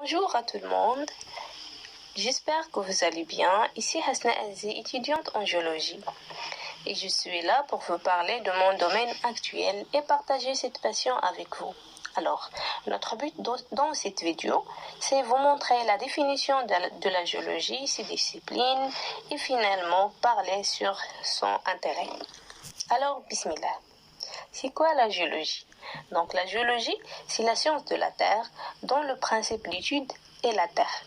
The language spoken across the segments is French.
Bonjour à tout le monde, j'espère que vous allez bien. Ici Hasna Azi, étudiante en géologie. Et je suis là pour vous parler de mon domaine actuel et partager cette passion avec vous. Alors, notre but dans cette vidéo, c'est vous montrer la définition de la géologie, ses disciplines et finalement parler sur son intérêt. Alors, bismillah. C'est quoi la géologie? Donc la géologie, c'est la science de la Terre dont le principe d'étude est la Terre,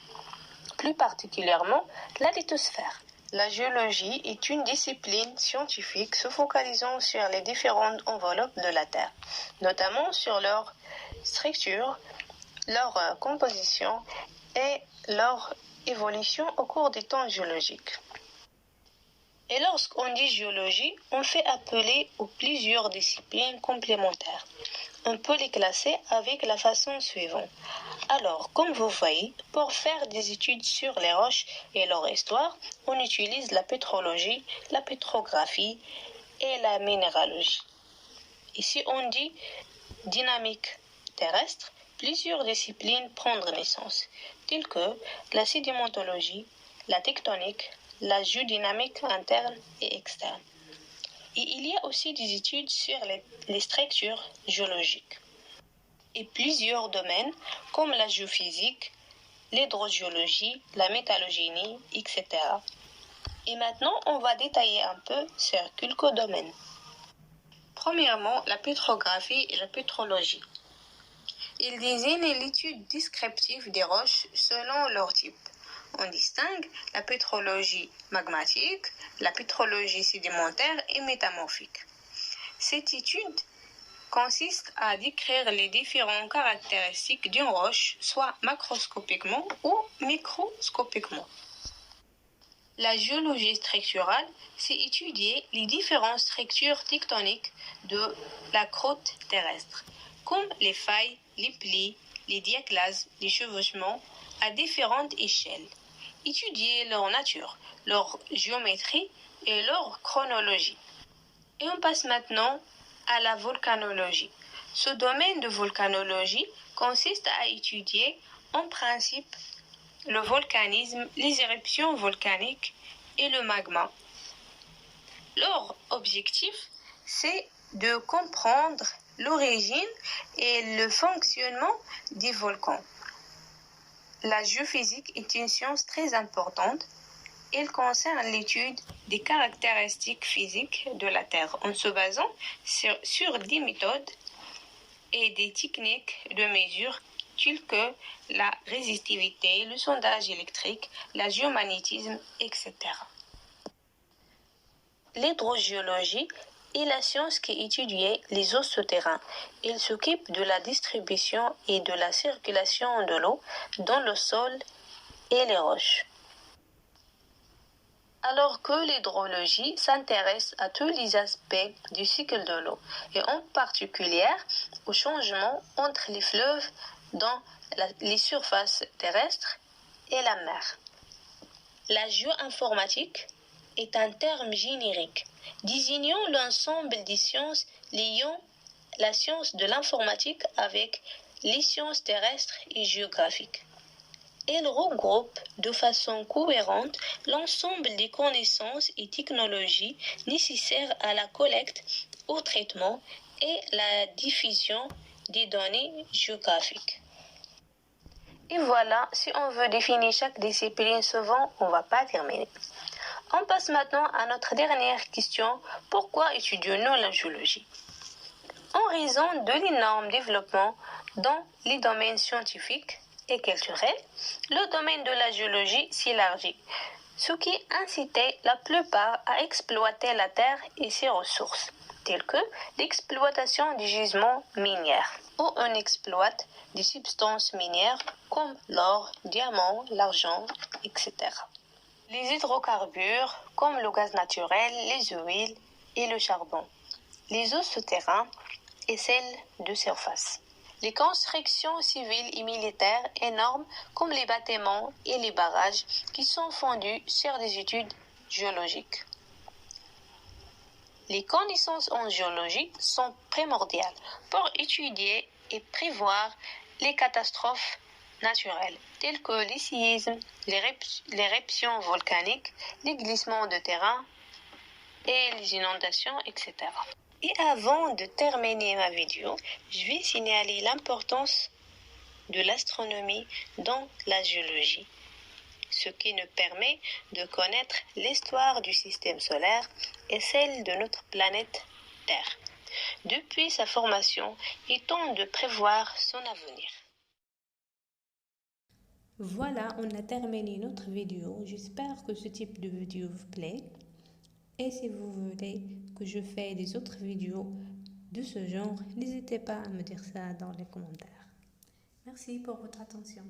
plus particulièrement la lithosphère. La géologie est une discipline scientifique se focalisant sur les différentes enveloppes de la Terre, notamment sur leur structure, leur composition et leur évolution au cours des temps géologiques. Et lorsqu'on dit géologie, on fait appeler aux plusieurs disciplines complémentaires. On peut les classer avec la façon suivante. Alors, comme vous voyez, pour faire des études sur les roches et leur histoire, on utilise la pétrologie, la pétrographie et la minéralogie. Ici, on dit dynamique terrestre, plusieurs disciplines prennent naissance, telles que la sédimentologie, la tectonique, la géodynamique interne et externe. Et il y a aussi des études sur les structures géologiques. Et plusieurs domaines comme la géophysique, l'hydrogéologie, la métallogénie, etc. Et maintenant, on va détailler un peu sur quelques domaines. Premièrement, la pétrographie et la pétrologie. Ils désignent l'étude descriptive des roches selon leur type. On distingue la pétrologie magmatique, la pétrologie sédimentaire et métamorphique. Cette étude consiste à décrire les différentes caractéristiques d'une roche, soit macroscopiquement ou microscopiquement. La géologie structurale, c'est étudier les différentes structures tectoniques de la croûte terrestre, comme les failles, les plis, les diaclases, les chevauchements, à différentes échelles. Étudier leur nature, leur géométrie et leur chronologie. Et on passe maintenant à la volcanologie. Ce domaine de volcanologie consiste à étudier en principe le volcanisme, les éruptions volcaniques et le magma. Leur objectif, c'est de comprendre l'origine et le fonctionnement des volcans. La géophysique est une science très importante. Elle concerne l'étude des caractéristiques physiques de la Terre en se basant sur des méthodes et des techniques de mesure telles que la résistivité, le sondage électrique, la géomagnétisme, etc. L'hydrogéologie est la science qui étudie les eaux souterraines. Elle s'occupe de la distribution et de la circulation de l'eau dans le sol et les roches. Alors que l'hydrologie s'intéresse à tous les aspects du cycle de l'eau, et en particulier au changement entre les fleuves dans les surfaces terrestres et la mer. La géoinformatique est un terme générique désignant l'ensemble des sciences liant la science de l'informatique avec les sciences terrestres et géographiques. Elle regroupe de façon cohérente l'ensemble des connaissances et technologies nécessaires à la collecte, au traitement et la diffusion des données géographiques. Et voilà, si on veut définir chaque discipline souvent, on ne va pas terminer. On passe maintenant à notre dernière question. Pourquoi étudions-nous la géologie? En raison de l'énorme développement dans les domaines scientifiques et culturels, le domaine de la géologie s'élargit, ce qui incitait la plupart à exploiter la terre et ses ressources, telles que l'exploitation des gisements miniers, où on exploite des substances minières comme l'or, le diamant, l'argent, etc. Les hydrocarbures comme le gaz naturel, les huiles et le charbon, les eaux souterraines et celles de surface. Les constructions civiles et militaires énormes comme les bâtiments et les barrages qui sont fondés sur des études géologiques. Les connaissances en géologie sont primordiales pour étudier et prévoir les catastrophes naturelles, tels que les séismes, l'éruption volcanique, les glissements de terrain et les inondations, etc. Et avant de terminer ma vidéo, je vais signaler l'importance de l'astronomie dans la géologie, ce qui nous permet de connaître l'histoire du système solaire et celle de notre planète Terre. Depuis sa formation, il tente de prévoir son avenir. Voilà, on a terminé notre vidéo. J'espère que ce type de vidéo vous plaît. Et si vous voulez que je fasse des autres vidéos de ce genre, n'hésitez pas à me dire ça dans les commentaires. Merci pour votre attention.